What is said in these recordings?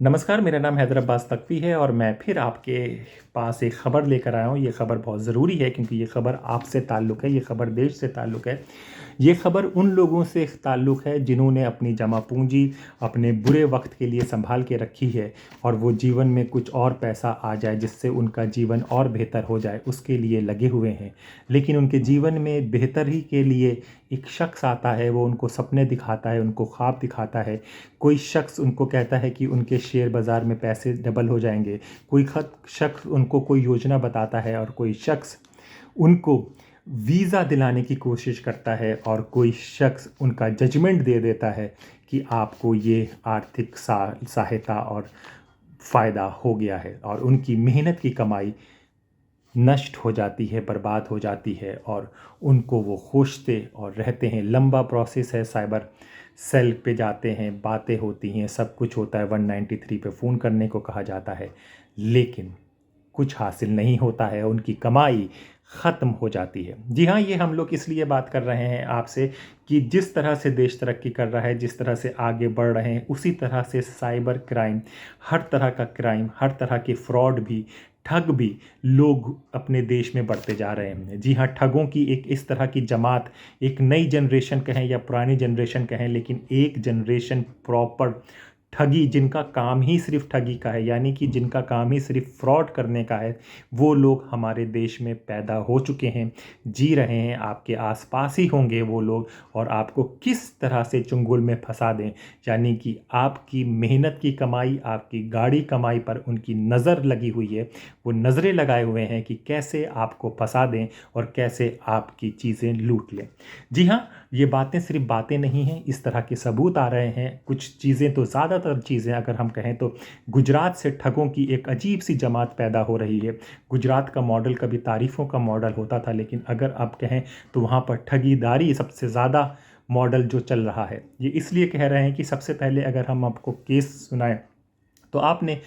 नमस्कार, मेरा नाम हैदर अब्बास तकवी है और मैं फिर आपके पास एक ख़बर लेकर आया हूँ। ये ख़बर बहुत ज़रूरी है क्योंकि ये ख़बर आपसे ताल्लुक़ है, ये ख़बर देश से ताल्लुक़ है। ये ख़बर उन लोगों से ताल्लुक़ है जिन्होंने अपनी जमा पूँजी अपने बुरे वक़्त के लिए सँभाल के रखी है और वो जीवन में कुछ और पैसा आ जाए जिससे उनका जीवन और बेहतर हो जाए, उसके लिए लगे हुए हैं। लेकिन उनके जीवन में बेहतरी के लिए एक शख़्स आता है, वो उनको सपने दिखाता है, उनको ख्वाब दिखाता है। कोई शख़्स उनको कहता है कि उनके शेयर बाज़ार में पैसे डबल हो जाएंगे। कोई शख़्स उनको कोई योजना बताता है और कोई शख़्स उनको वीज़ा दिलाने की कोशिश करता है और कोई शख़्स उनका जजमेंट दे देता है कि आपको ये आर्थिक सहायता और फ़ायदा हो गया है और उनकी मेहनत की कमाई नष्ट हो जाती है, बर्बाद हो जाती है और उनको वो खोजते और रहते हैं। लंबा प्रोसेस है, साइबर सेल पे जाते हैं, बातें होती हैं, सब कुछ होता है, 193 पे फ़ोन करने को कहा जाता है, लेकिन कुछ हासिल नहीं होता है, उनकी कमाई ख़त्म हो जाती है। जी हाँ, ये हम लोग इसलिए बात कर रहे हैं आपसे कि जिस तरह से देश तरक्की कर रहा है, जिस तरह से आगे बढ़ रहे हैं, उसी तरह से साइबर क्राइम, हर तरह का क्राइम, हर तरह के फ्रॉड भी, ठग भी लोग अपने देश में बढ़ते जा रहे हैं। जी हाँ, ठगों की एक इस तरह की जमात, एक नई जनरेशन कहें या पुरानी जनरेशन कहें, लेकिन एक जनरेशन प्रॉपर ठगी, जिनका काम ही सिर्फ ठगी का है, यानी कि जिनका काम ही सिर्फ फ्रॉड करने का है, वो लोग हमारे देश में पैदा हो चुके हैं, जी रहे हैं। आपके आसपास ही होंगे वो लोग और आपको किस तरह से चुंगल में फंसा दें, यानी कि आपकी मेहनत की कमाई, आपकी गाढ़ी कमाई पर उनकी नज़र लगी हुई है। वो नज़रें लगाए हुए हैं कि कैसे आपको फंसा दें और कैसे आपकी चीज़ें लूट लें। जी हाँ, ये बातें सिर्फ बातें नहीं हैं, इस तरह के सबूत आ रहे हैं। कुछ चीज़ें तो ज़्यादातर चीज़ें अगर हम कहें तो गुजरात से ठगों की एक अजीब सी जमात पैदा हो रही है। गुजरात का मॉडल कभी तारीफ़ों का मॉडल होता था, लेकिन अगर आप कहें तो वहाँ पर ठगीदारी सबसे ज़्यादा मॉडल जो चल रहा है। ये इसलिए कह रहे हैं कि सबसे पहले अगर हम आपको केस सुनाएं तो आपने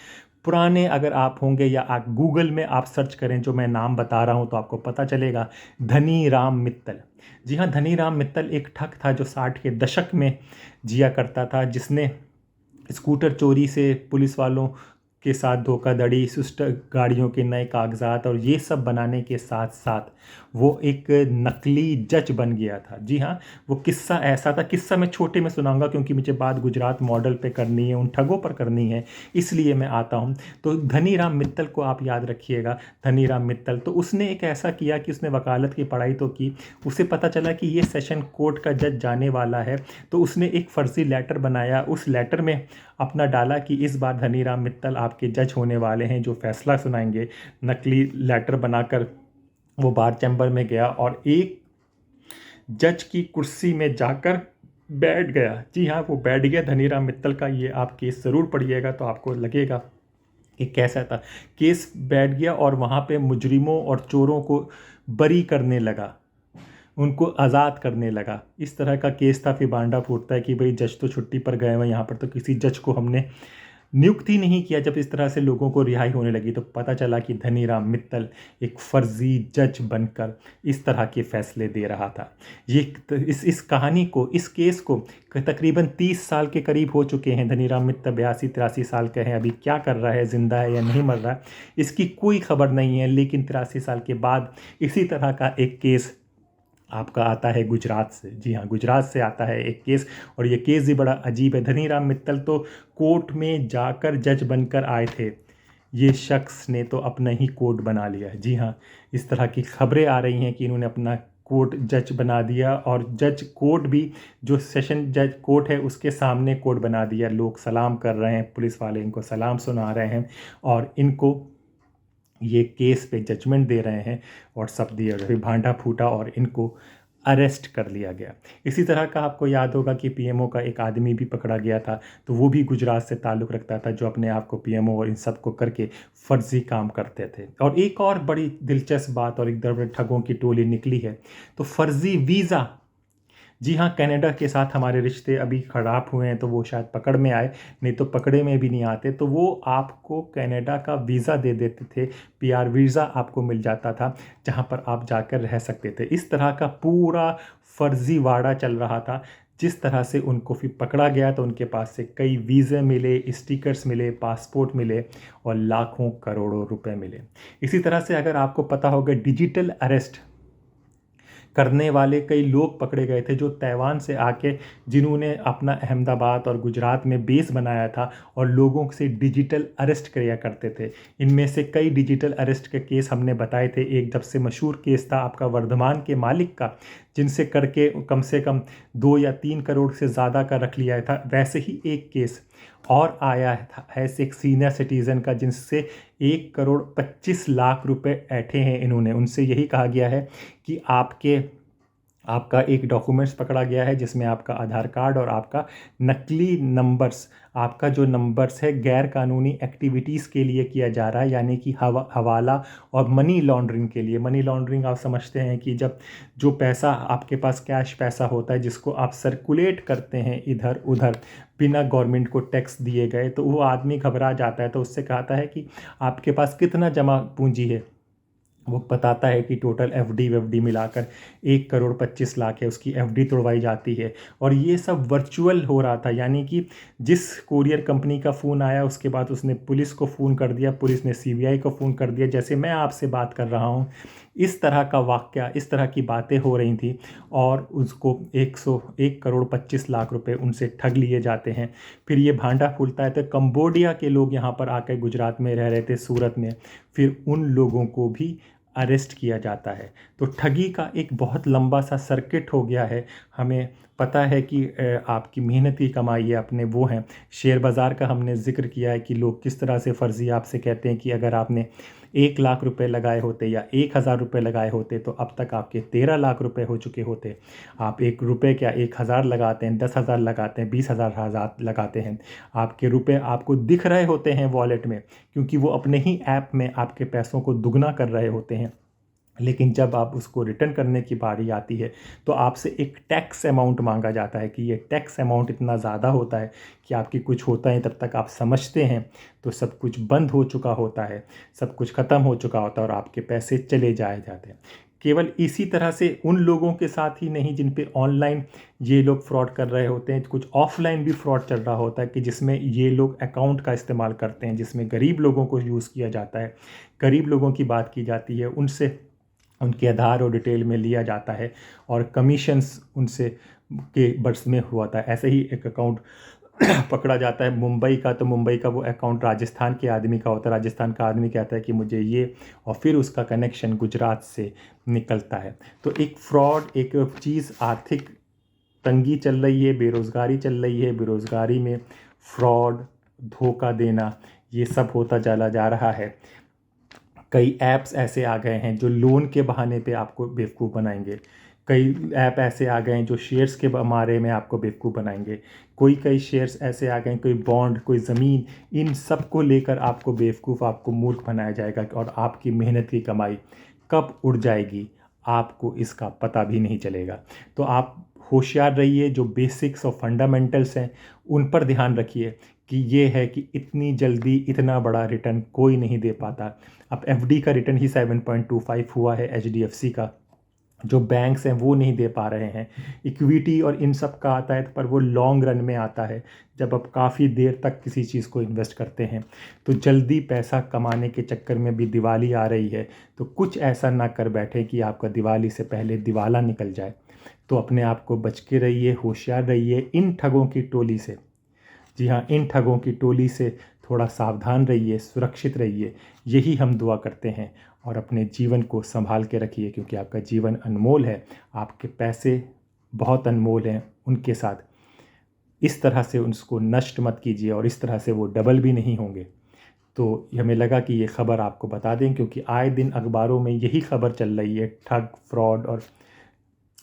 पुराने, अगर आप होंगे या आप गूगल में आप सर्च करें जो मैं नाम बता रहा हूं तो आपको पता चलेगा, धनी राम मित्तल। जी हाँ, धनी राम मित्तल एक ठग था जो 60 के दशक में जिया करता था, जिसने स्कूटर चोरी से पुलिस वालों के साथ धोखाधड़ी, सिस्टर गाड़ियों के नए कागजात और ये सब बनाने के साथ साथ वो एक नकली जज बन गया था। जी हाँ, वो किस्सा ऐसा था, किस्सा मैं छोटे में सुनाऊंगा क्योंकि मुझे बात गुजरात मॉडल पे करनी है, उन ठगों पर करनी है, इसलिए मैं आता हूँ। तो धनी राम मित्तल को आप याद रखिएगा। धनी राम मित्तल तो उसने एक ऐसा किया कि उसने वकालत की पढ़ाई तो की, उसे पता चला कि ये सेशन कोर्ट का जज जाने वाला है, तो उसने एक फ़र्ज़ी लेटर बनाया। उस लेटर में अपना डाला कि इस बार धनी राम मित्तल आपके जज होने वाले हैं जो फैसला सुनाएंगे। नकली लेटर बनाकर वो बार चैम्बर में गया और एक जज की कुर्सी में जाकर बैठ गया। जी हाँ, वो बैठ गया। धनी राम मित्तल का ये आप केस ज़रूर पढ़िएगा तो आपको लगेगा कि कैसा था। केस बैठ गया और वहाँ पे मुजरिमों और चोरों को बरी करने लगा, उनको आज़ाद करने लगा। इस तरह का केस था। फिर बांडा फूटता है कि भाई जज तो छुट्टी पर गए हुए, यहाँ पर तो किसी जज को हमने नियुक्त ही नहीं किया। जब इस तरह से लोगों को रिहाई होने लगी तो पता चला कि धनी राम मित्तल एक फ़र्ज़ी जज बनकर इस तरह के फ़ैसले दे रहा था। ये इस कहानी को, इस केस को तकरीबन 30 साल के करीब हो चुके हैं। धनी राम मित्तल 82-83 साल के हैं। अभी क्या कर रहा है, ज़िंदा है या नहीं मर रहा है, इसकी कोई खबर नहीं है। लेकिन 83 साल के बाद इसी तरह का एक केस आपका आता है गुजरात से। जी हाँ, गुजरात से आता है एक केस और ये केस भी बड़ा अजीब है। धनी राम मित्तल तो कोर्ट में जाकर जज बनकर आए थे, ये शख्स ने तो अपना ही कोर्ट बना लिया। जी हाँ, इस तरह की खबरें आ रही हैं कि इन्होंने अपना कोर्ट जज बना दिया और जज कोर्ट भी, जो सेशन जज कोर्ट है उसके सामने कोर्ट बना दिया। लोग सलाम कर रहे हैं, पुलिस वाले इनको सलाम सुना रहे हैं और इनको ये केस पे जजमेंट दे रहे हैं और सब दिया गया। फिर भांडा फूटा और इनको अरेस्ट कर लिया गया। इसी तरह का आपको याद होगा कि पीएमओ का एक आदमी भी पकड़ा गया था, तो वो भी गुजरात से ताल्लुक़ रखता था, जो अपने आप को पीएमओ और इन सब को करके फ़र्ज़ी काम करते थे। और एक और बड़ी दिलचस्प बात और एक बड़े ठगों की टोली निकली है, तो फ़र्ज़ी वीज़ा। जी हाँ, कनाडा के साथ हमारे रिश्ते अभी ख़राब हुए हैं तो वो शायद पकड़ में आए, नहीं तो पकड़े में भी नहीं आते। तो वो आपको कनाडा का वीज़ा दे देते थे, पीआर वीज़ा आपको मिल जाता था, जहाँ पर आप जाकर रह सकते थे। इस तरह का पूरा फ़र्ज़ीवाड़ा चल रहा था। जिस तरह से उनको फिर पकड़ा गया तो उनके पास से कई वीज़े मिले, स्टिकर्स मिले, पासपोर्ट मिले और लाखों करोड़ों रुपए मिले। इसी तरह से अगर आपको पता होगा, डिजिटल अरेस्ट करने वाले कई लोग पकड़े गए थे जो ताइवान से आके, जिन्होंने अपना अहमदाबाद और गुजरात में बेस बनाया था और लोगों से डिजिटल अरेस्ट किया करते थे। इनमें से कई डिजिटल अरेस्ट के केस हमने बताए थे। एक सबसे मशहूर केस था आपका वर्धमान के मालिक का, जिनसे करके कम से कम 2 या 3 करोड़ से ज़्यादा का रख लिया था। वैसे ही एक केस और आया था ऐसे एक सीनियर सिटीज़न का, जिनसे 1,25,00,000 रुपए ऐंठे हैं इन्होंने। उनसे यही कहा गया है कि आपका एक डॉक्यूमेंट्स पकड़ा गया है जिसमें आपका आधार कार्ड और आपका नकली नंबर्स, आपका जो नंबर्स है गैर कानूनी एक्टिविटीज़ के लिए किया जा रहा है, यानी कि हवाला और मनी लॉन्ड्रिंग के लिए। मनी लॉन्ड्रिंग आप समझते हैं कि जब जो पैसा आपके पास कैश पैसा होता है जिसको आप सर्कुलेट करते हैं इधर उधर बिना गवर्नमेंट को टैक्स दिए गए, तो वो आदमी घबरा जाता है, तो उससे कहता है कि आपके पास कितना जमा पूंजी है। वो बताता है कि टोटल एफडी वेफडी मिलाकर 1,25,00,000 है। उसकी एफडी तोड़वाई जाती है और ये सब वर्चुअल हो रहा था, यानी कि जिस कोरियर कंपनी का फ़ोन आया उसके बाद उसने पुलिस को फ़ोन कर दिया, पुलिस ने सीबीआई को फ़ोन कर दिया। जैसे मैं आपसे बात कर रहा हूँ, इस तरह का वाक़या, इस तरह की बातें हो रही थी और उसको 1,25,00,000 रुपए उनसे ठग लिए जाते हैं। फिर ये भांडा फूलता है तो कंबोडिया के लोग यहाँ पर आकर गुजरात में रह रहे थे, सूरत में, फिर उन लोगों को भी अरेस्ट किया जाता है। तो ठगी का एक बहुत लंबा सा सर्किट हो गया है। हमें पता है कि आपकी मेहनत की कमाई है अपने वो हैं। शेयर बाज़ार का हमने ज़िक्र किया है कि लोग किस तरह से फ़र्ज़ी आपसे कहते हैं कि अगर आपने 1,00,000 रुपए लगाए होते या 1,000 रुपए लगाए होते तो अब तक आपके 13,00,000 रुपए हो चुके होते। आप 1 रुपए क्या 1,000 लगाते हैं, 10,000 लगाते हैं, 20,000 लगाते हैं, आपके रुपए आपको दिख रहे होते हैं वॉलेट में, क्योंकि वो अपने ही ऐप में आपके पैसों को दुगना कर रहे होते हैं। लेकिन जब आप उसको रिटर्न करने की बारी आती है तो आपसे एक टैक्स अमाउंट मांगा जाता है कि ये टैक्स अमाउंट इतना ज़्यादा होता है कि आपकी कुछ होता है तब तक आप समझते हैं तो सब कुछ बंद हो चुका होता है, सब कुछ ख़त्म हो चुका होता है और आपके पैसे चले जाए जाते हैं। केवल इसी तरह से उन लोगों के साथ ही नहीं जिन पे ऑनलाइन ये लोग फ्रॉड कर रहे होते हैं, कुछ ऑफलाइन भी फ्रॉड चल रहा होता है कि जिसमें ये लोग अकाउंट का इस्तेमाल करते हैं, जिसमें गरीब लोगों को यूज़ किया जाता है। गरीब लोगों की बात की जाती है, उनसे उनके आधार और डिटेल में लिया जाता है और कमीशंस उनसे के बर्स में हुआ था। ऐसे ही एक अकाउंट पकड़ा जाता है मुंबई का, तो मुंबई का वो अकाउंट राजस्थान के आदमी का होता है। राजस्थान का आदमी कहता है कि मुझे ये, और फिर उसका कनेक्शन गुजरात से निकलता है। तो एक फ्रॉड, एक चीज़, आर्थिक तंगी चल रही है, बेरोज़गारी चल रही है, बेरोज़गारी में फ्रॉड, धोखा देना, ये सब होता चला जा रहा है। कई ऐप्स ऐसे आ गए हैं जो लोन के बहाने पे आपको बेवकूफ़ बनाएंगे। कई ऐप ऐसे आ गए हैं जो शेयर्स के बारे में आपको बेवकूफ़ बनाएंगे। कई शेयर्स ऐसे आ गए हैं, कोई बॉन्ड, कोई ज़मीन, इन सब को लेकर आपको बेवकूफ़, आपको मूर्ख बनाया जाएगा और आपकी मेहनत की कमाई कब उड़ जाएगी आपको इसका पता भी नहीं चलेगा। तो आप होशियार रहिए, जो बेसिक्स और फंडामेंटल्स हैं उन पर ध्यान रखिए कि ये है कि इतनी जल्दी इतना बड़ा रिटर्न कोई नहीं दे पाता। अब एफडी का रिटर्न ही 7.25 हुआ है एचडीएफसी का, जो बैंक्स हैं वो नहीं दे पा रहे हैं। इक्विटी और इन सब का आता है पर वो लॉन्ग रन में आता है, जब आप काफ़ी देर तक किसी चीज़ को इन्वेस्ट करते हैं। तो जल्दी पैसा कमाने के चक्कर में भी दिवाली आ रही है, तो कुछ ऐसा ना कर बैठे कि आपका दिवाली से पहले दिवाला निकल जाए। तो अपने आप को बच के रहिए, होशियार रहिए इन ठगों की टोली से। जी हाँ, इन ठगों की टोली से थोड़ा सावधान रहिए, सुरक्षित रहिए, यही हम दुआ करते हैं। और अपने जीवन को संभाल के रखिए, क्योंकि आपका जीवन अनमोल है, आपके पैसे बहुत अनमोल हैं, उनके साथ इस तरह से उसको नष्ट मत कीजिए और इस तरह से वो डबल भी नहीं होंगे। तो हमें लगा कि ये ख़बर आपको बता दें, क्योंकि आए दिन अखबारों में यही खबर चल रही है, ठग, फ्रॉड और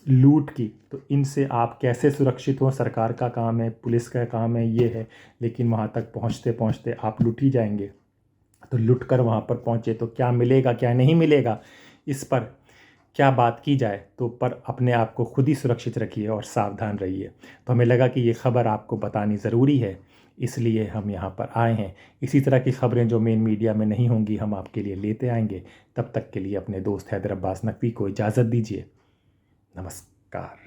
लूट की। तो इनसे आप कैसे सुरक्षित हों, सरकार का काम है, पुलिस का काम है, ये है। लेकिन वहाँ तक पहुँचते पहुँचते आप लूट ही जाएंगे। तो लुट कर वहाँ पर पहुँचे तो क्या मिलेगा क्या नहीं मिलेगा, इस पर क्या बात की जाए, तो पर अपने आप को खुद ही सुरक्षित रखिए और सावधान रहिए। तो हमें लगा कि ये ख़बर आपको बतानी ज़रूरी है, इसलिए हम यहाँ पर आए हैं। इसी तरह की ख़बरें जो मेन मीडिया में नहीं होंगी हम आपके लिए लेते आएंगे। तब तक के लिए अपने दोस्त हैदर अब्बास नकवी को इजाज़त दीजिए। नमस्कार।